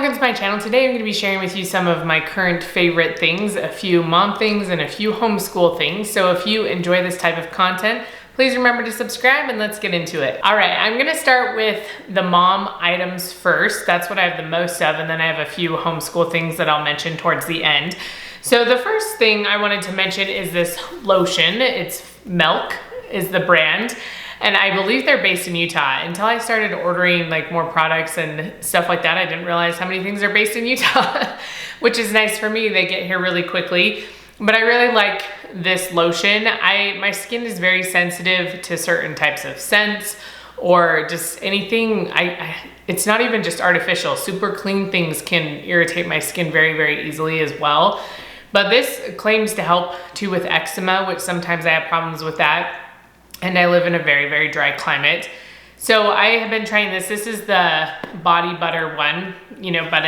welcome to my channel. Today I'm going to be sharing with you some of my current favorite things, a few mom things and a few homeschool things. So if you enjoy this type of content, please remember to subscribe and let's get into it. All right, I'm going to start with the mom items first. That's what I have the most of, and then I have a few homeschool things that I'll mention towards the end. So the first thing I wanted to mention is this lotion. It's Milk is the brand. And I believe they're based in Utah. Until I started ordering like more products and stuff like that, I didn't realize how many things are based in Utah, which is nice for me. They get here really quickly. But I really like this lotion. My skin is very sensitive to certain types of scents or just anything. It's not even just artificial. Super clean things can irritate my skin very, very easily as well. But this claims to help too with eczema, which sometimes I have problems with that. And I live in a very, very dry climate. So I have been trying this. This is the body butter one, but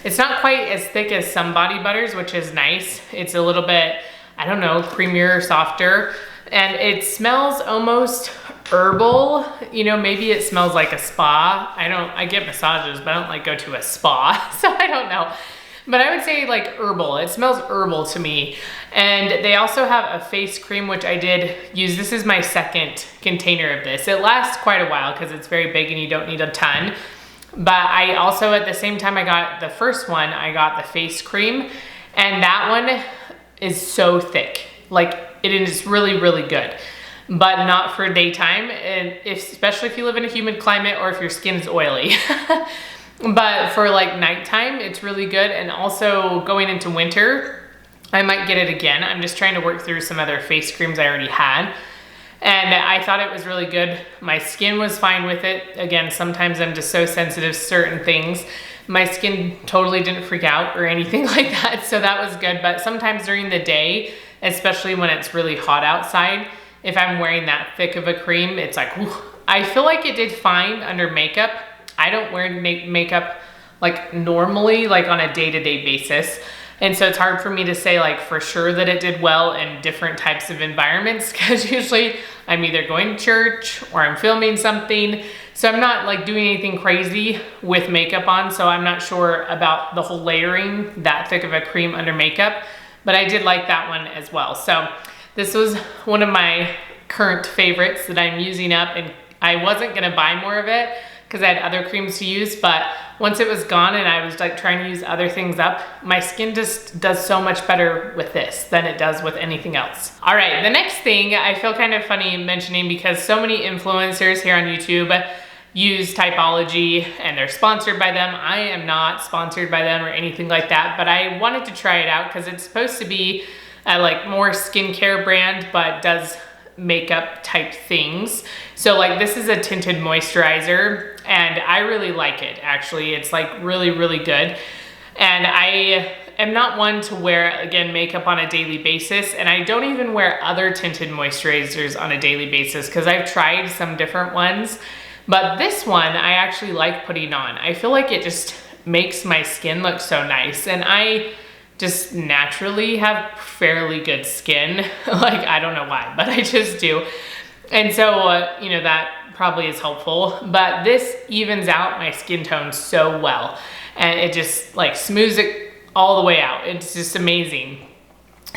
it's not quite as thick as some body butters, which is nice. It's a little bit, I don't know, creamier, softer. And it smells almost herbal. Maybe it smells like a spa. I get massages, but I don't like go to a spa. So I don't know. But I would say like herbal. It smells herbal to me. And they also have a face cream, which I did use. This is my second container of this. It lasts quite a while because it's very big and you don't need a ton. But I also, at the same time I got the first one, I got the face cream. And that one is so thick. Like it is really, really good. But not for daytime, and especially if you live in a humid climate or if your skin is oily. But for like nighttime, it's really good. And also going into winter, I might get it again. I'm just trying to work through some other face creams I already had. And I thought it was really good. My skin was fine with it. Again, sometimes I'm just so sensitive to certain things. My skin totally didn't freak out or anything like that. So that was good. But sometimes during the day, especially when it's really hot outside, if I'm wearing that thick of a cream, it's like, whew. I feel like it did fine under makeup. I don't wear makeup like normally, like on a day-to-day basis. And so it's hard for me to say like for sure that it did well in different types of environments because usually I'm either going to church or I'm filming something. So I'm not like doing anything crazy with makeup on. So I'm not sure about the whole layering that thick of a cream under makeup, but I did like that one as well. So this was one of my current favorites that I'm using up, and I wasn't gonna buy more of it because I had other creams to use, but once it was gone and I was like trying to use other things up, my skin just does so much better with this than it does with anything else. All right, the next thing I feel kind of funny mentioning because so many influencers here on YouTube use Typology and they're sponsored by them. I am not sponsored by them or anything like that, but I wanted to try it out because it's supposed to be a like more skincare brand, but does makeup type things. So like this is a tinted moisturizer and I really like it actually. It's like really, really good. And I am not one to wear, again, makeup on a daily basis, and I don't even wear other tinted moisturizers on a daily basis because I've tried some different ones. But this one I actually like putting on. I feel like it just makes my skin look so nice, and I just naturally have fairly good skin. Like, I don't know why, but I just do. And so, that probably is helpful, but this evens out my skin tone so well. And it just like smooths it all the way out. It's just amazing.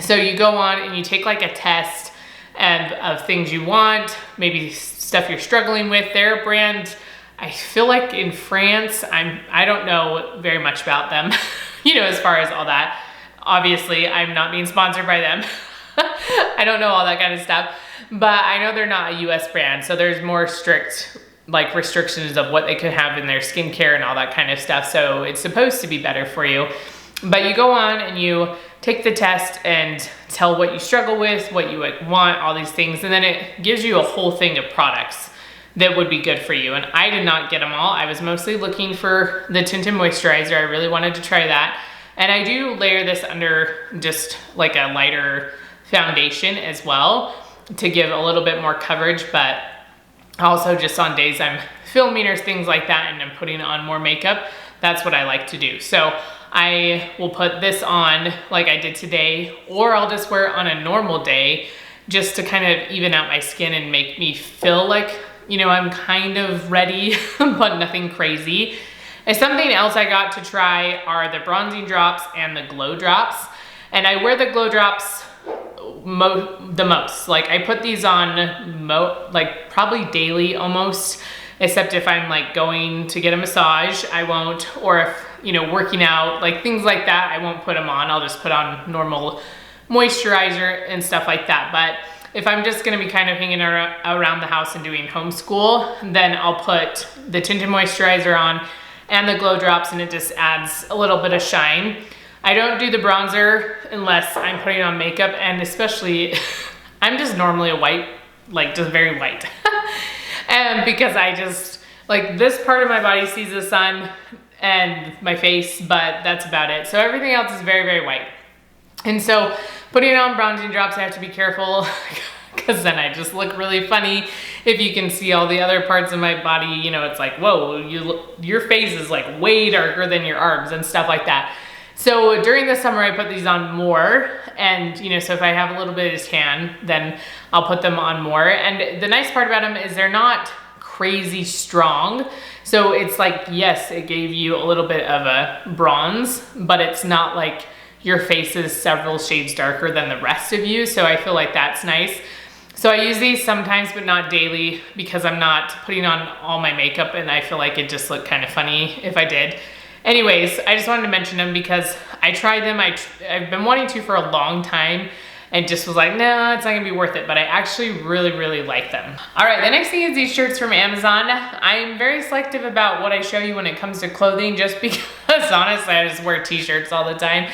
So you go on and you take like a test of things you want, maybe stuff you're struggling with. Their brand, I feel like in France, I don't know very much about them, as far as all that. Obviously, I'm not being sponsored by them. I don't know all that kind of stuff, but I know they're not a US brand, so there's more strict like restrictions of what they can have in their skincare and all that kind of stuff. So it's supposed to be better for you. But you go on and you take the test and tell what you struggle with, what you want, all these things, and then it gives you a whole thing of products that would be good for you. And I did not get them all. I was mostly looking for the tinted moisturizer. I really wanted to try that. And I do layer this under just like a lighter foundation as well to give a little bit more coverage, but also just on days I'm filming or things like that and I'm putting on more makeup, that's what I like to do. So I will put this on like I did today, or I'll just wear it on a normal day just to kind of even out my skin and make me feel like, I'm kind of ready, but nothing crazy. And something else I got to try are the bronzing drops and the glow drops. And I wear the glow drops the most. Like I put these on like probably daily almost, except if I'm like going to get a massage, I won't, or if, you know, working out, like things like that, I won't put them on. I'll just put on normal moisturizer and stuff like that. But if I'm just gonna be kind of hanging around the house and doing homeschool, then I'll put the tinted moisturizer on and the glow drops, and it just adds a little bit of shine. I don't do the bronzer unless I'm putting on makeup, and especially, I'm just normally a white, like just very white. And because I just, like this part of my body sees the sun and my face, but that's about it. So everything else is very, very white. And so putting on bronzing drops, I have to be careful because then I just look really funny. If you can see all the other parts of my body, you know, it's like, whoa, your face is like way darker than your arms and stuff like that. So during the summer, I put these on more. And, you know, so if I have a little bit of tan, then I'll put them on more. And the nice part about them is they're not crazy strong. So it's like, yes, it gave you a little bit of a bronze, but it's not like your face is several shades darker than the rest of you. So I feel like that's nice. So I use these sometimes, but not daily, because I'm not putting on all my makeup and I feel like it just looked kind of funny if I did. Anyways, I just wanted to mention them because I tried them. I've been wanting to for a long time and just was like, no, it's not gonna be worth it. But I actually really, really like them. All right, the next thing is these shirts from Amazon. I'm very selective about what I show you when it comes to clothing, just because honestly, I just wear t-shirts all the time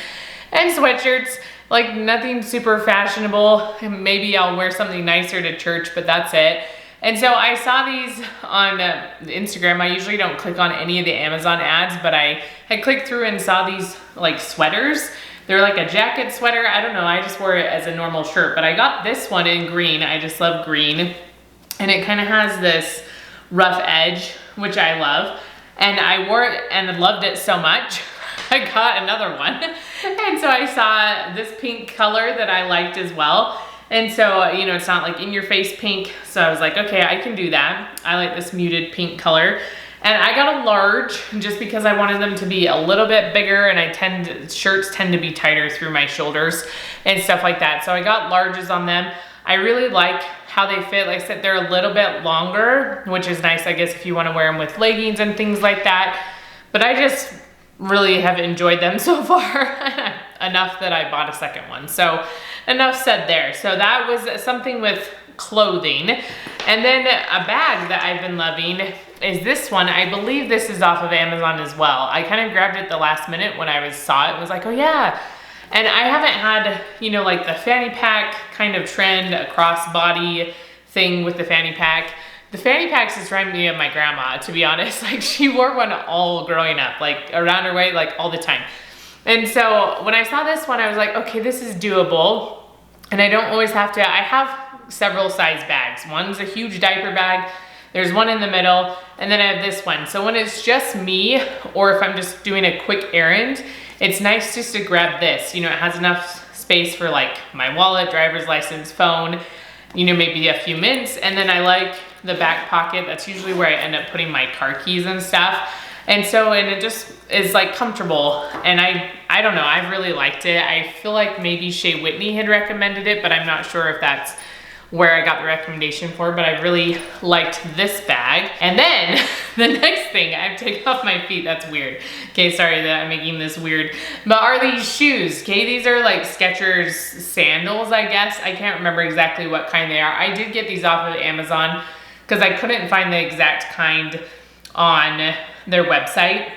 and sweatshirts, like nothing super fashionable. Maybe I'll wear something nicer to church, but that's it. And so I saw these on Instagram. I usually don't click on any of the Amazon ads, but I had clicked through and saw these like sweaters. They're like a jacket sweater. I don't know, I just wore it as a normal shirt, but I got this one in green. I just love green. And it kind of has this rough edge, which I love. And I wore it and loved it so much, I got another one. And so I saw this pink color that I liked as well. And so, you know, it's not like in your face pink. So I was like, okay, I can do that. I like this muted pink color. And I got a large just because I wanted them to be a little bit bigger, and shirts tend to be tighter through my shoulders and stuff like that. So I got larges on them. I really like how they fit. Like I said, they're a little bit longer, which is nice, I guess, if you want to wear them with leggings and things like that. But I just really have enjoyed them so far enough that I bought a second one. So enough said there. So that was something with clothing. And then a bag that I've been loving is this one. I believe this is off of Amazon as well. I kind of grabbed it the last minute when I saw it and was like, oh yeah. And I haven't had, you know, like the fanny pack kind of trend, a crossbody thing with the fanny pack. The fanny packs just remind me of my grandma, to be honest. Like she wore one all growing up, like around her waist, like all the time. And so when I saw this one, I was like, okay, this is doable. And I don't always have to, I have several size bags. One's a huge diaper bag. There's one in the middle, and then I have this one. So when it's just me, or if I'm just doing a quick errand, it's nice just to grab this. You know, it has enough space for like my wallet, driver's license, phone, you know, maybe a few mints. And then I like the back pocket. That's usually where I end up putting my car keys and stuff. And so, and it just is like comfortable. And I don't know, I've really liked it. I feel like maybe Shea Whitney had recommended it, but I'm not sure if that's where I got the recommendation for, but I really liked this bag. And then the next thing, I've taken off my feet. That's weird. Okay, sorry that I'm making this weird, but are these shoes. Okay, these are like Skechers sandals, I guess. I can't remember exactly what kind they are. I did get these off of Amazon because I couldn't find the exact kind on their website.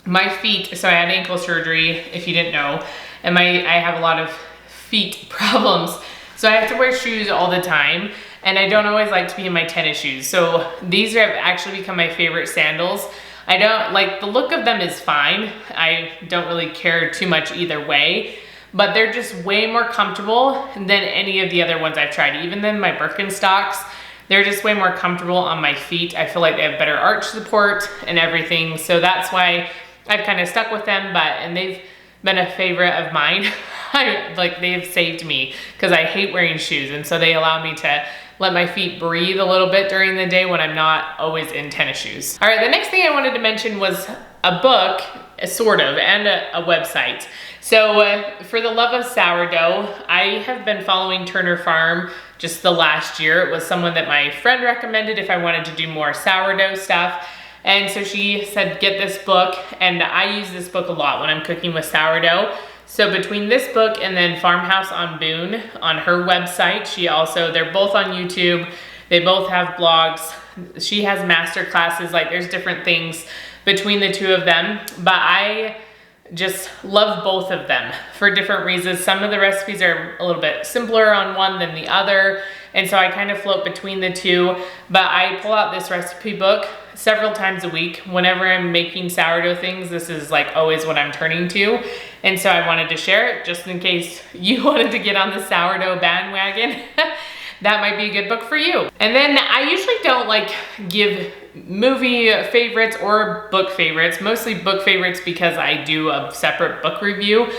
My feet, so I had ankle surgery, if you didn't know, and I have a lot of feet problems. So I have to wear shoes all the time, and I don't always like to be in my tennis shoes. So these have actually become my favorite sandals. I don't like, the look of them is fine. I don't really care too much either way, but they're just way more comfortable than any of the other ones I've tried. Even then my Birkenstocks, they're just way more comfortable on my feet. I feel like they have better arch support and everything. So that's why I've kind of stuck with them, and they've been a favorite of mine. Like they've saved me because I hate wearing shoes, and so they allow me to let my feet breathe a little bit during the day when I'm not always in tennis shoes. All right, the next thing I wanted to mention was a book, sort of, and a website. So for the love of sourdough, I have been following Turner Farm just the last year. It was someone that my friend recommended if I wanted to do more sourdough stuff. And so she said, get this book, and I use this book a lot when I'm cooking with sourdough. So between this book and then Farmhouse on Boone on her website, they're both on YouTube. They both have blogs. She has master classes, like there's different things between the two of them, but I just love both of them for different reasons. Some of the recipes are a little bit simpler on one than the other, and so I kind of float between the two, but I pull out this recipe book several times a week. Whenever I'm making sourdough things, this is like always what I'm turning to, and so I wanted to share it just in case you wanted to get on the sourdough bandwagon. That might be a good book for you. And then I usually don't like give movie favorites or book favorites, mostly book favorites because I do a separate book review.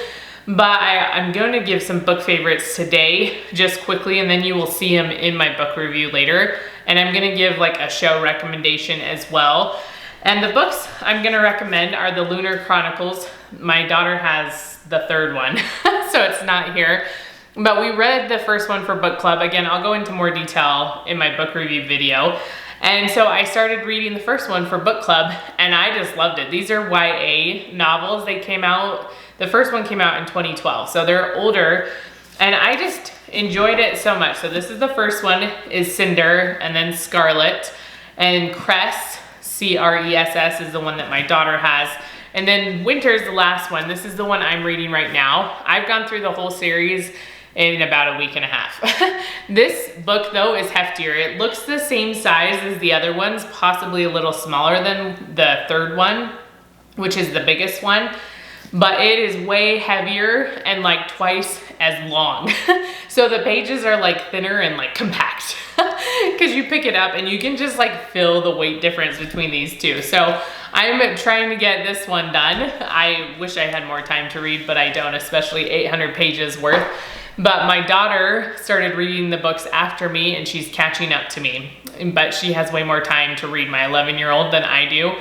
But I'm going to give some book favorites today, just quickly, and then you will see them in my book review later. And I'm going to give like a show recommendation as well. And the books I'm going to recommend are the Lunar Chronicles. My daughter has the third one, so it's not here. But we read the first one for book club. Again, I'll go into more detail in my book review video. And so I started reading the first one for book club, and I just loved it. These are YA novels. They came out, the first one came out in 2012, so they're older, and I just enjoyed it so much. So this is the first one, is Cinder, and then Scarlet, and Cress, C-R-E-S-S, is the one that my daughter has. And then Winter's the last one. This is the one I'm reading right now. I've gone through the whole series in about a week and a half. This book though is heftier. It looks the same size as the other ones, possibly a little smaller than the third one, which is the biggest one, but it is way heavier and like twice as long. So the pages are like thinner and like compact because you pick it up and you can just like feel the weight difference between these two. So I'm trying to get this one done. I wish I had more time to read, but I don't, especially 800 pages worth. But my daughter started reading the books after me, and she's catching up to me. But she has way more time to read my 11-year-old than I do.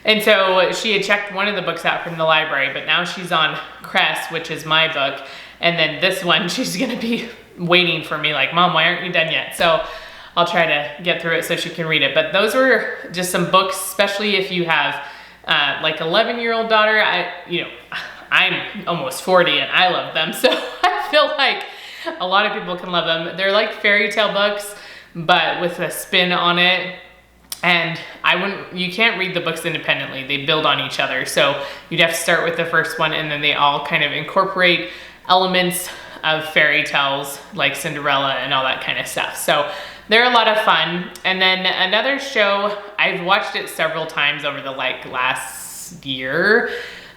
And so she had checked one of the books out from the library, but now she's on Cress, which is my book. And then this one, she's gonna be waiting for me like, Mom, why aren't you done yet? So I'll try to get through it so she can read it. But those were just some books, especially if you have like 11-year-old daughter. I'm almost 40 and I love them. So I feel like a lot of people can love them. They're like fairy tale books, but with a spin on it. And you can't read the books independently. They build on each other. So you'd have to start with the first one, and then they all kind of incorporate elements of fairy tales like Cinderella and all that kind of stuff. So they're a lot of fun. And then another show, I've watched it several times over the last year,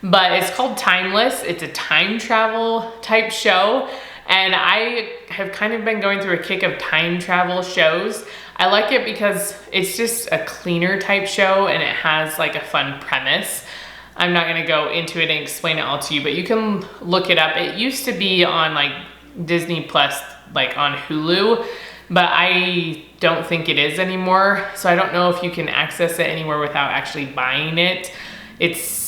but it's called Timeless. It's a time travel type show. And I have kind of been going through a kick of time travel shows. I like it because it's just a cleaner type show and it has like a fun premise. I'm not gonna go into it and explain it all to you, but you can look it up. It used to be on like Disney Plus, like on Hulu, but I don't think it is anymore. So I don't know if you can access it anywhere without actually buying it. It's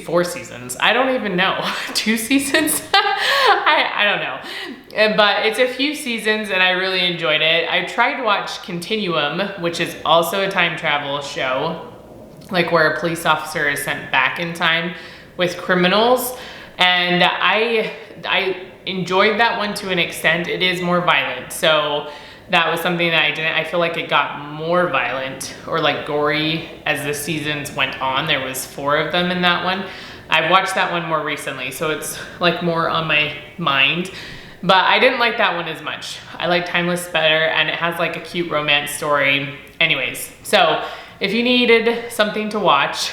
4 seasons. I don't even know. 2 seasons? I don't know. But it's a few seasons and I really enjoyed it. I tried to watch Continuum, which is also a time travel show, like where a police officer is sent back in time with criminals. And I enjoyed that one to an extent. It is more violent. So that was something that I feel like it got more violent or like gory as the seasons went on. There was 4 of them in that one. I watched that one more recently, so it's like more on my mind. But I didn't like that one as much. I like Timeless better, and it has like a cute romance story. Anyways, so if you needed something to watch,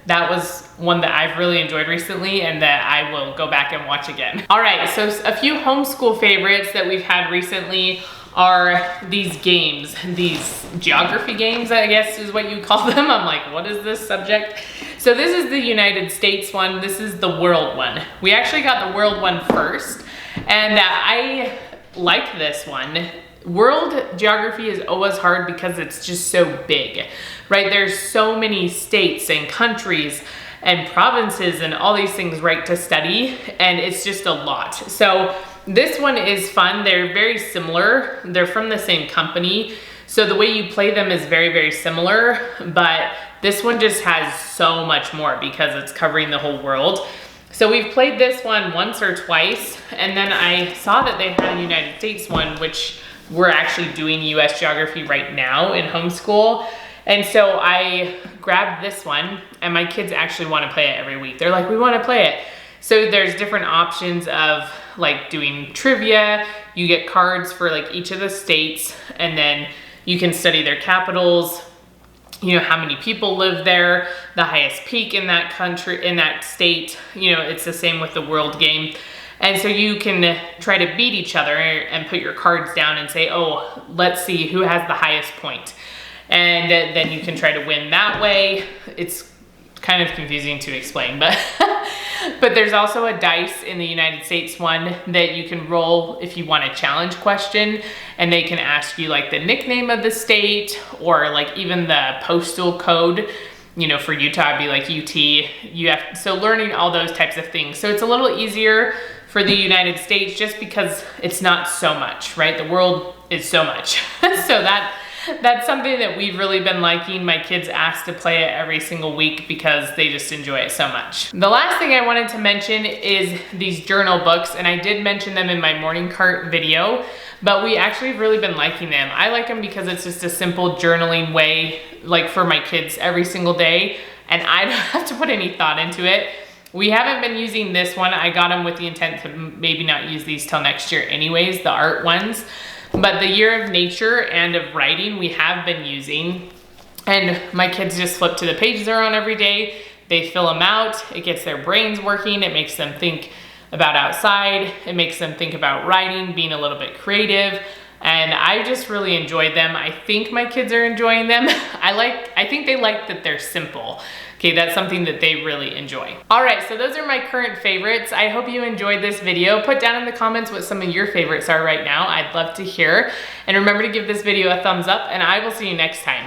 that was one that I've really enjoyed recently and that I will go back and watch again. All right, so a few homeschool favorites that we've had recently are these games, these geography games, I guess is what you call them. I'm like, what is this subject? So this is the United States one. This is the world one. We actually got the world one first, and I like this one. World geography is always hard because it's just so big, right? There's so many states and countries and provinces and all these things, right, to study, and it's just a lot. So this one is fun. They're very similar. They're from the same company. So the way you play them is very, very similar, but this one just has so much more because it's covering the whole world. So we've played this one once or twice, and then I saw that they had a United States one, which we're actually doing US geography right now in homeschool. And so I grabbed this one, and my kids actually want to play it every week. They're like, we want to play it. So there's different options of like doing trivia. You get cards for like each of the states, and then you can study their capitals, you know, how many people live there, the highest peak in that country, in that state. You know, it's the same with the world game. And so you can try to beat each other and put your cards down and say, oh, let's see who has the highest point. And then you can try to win that way. It's kind of confusing to explain, but but there's also a dice in the United States one that you can roll if you want a challenge question, and they can ask you like the nickname of the state or like even the postal code. You know, for Utah, it'd be like UT. So learning all those types of things. So it's a little easier for the United States just because it's not so much, right? The world is so much. So that's something that we've really been liking. My kids ask to play it every single week because they just enjoy it so much. The last thing I wanted to mention is these journal books, and I did mention them in my morning cart video, but we actually have really been liking them. I like them because it's just a simple journaling way, like for my kids every single day, and I don't have to put any thought into it. We haven't been using this one. I got them with the intent to maybe not use these till next year anyways, the art ones. But the year of nature and of writing we have been using, and my kids just flip to the pages they're on every day. They fill them out. It gets their brains working. It makes them think about outside. It makes them think about writing, being a little bit creative. And I just really enjoyed them. I think my kids are enjoying them. I think they like that they're simple. Okay, that's something that they really enjoy. All right, so those are my current favorites. I hope you enjoyed this video. Put down in the comments what some of your favorites are right now. I'd love to hear. And remember to give this video a thumbs up, and I will see you next time.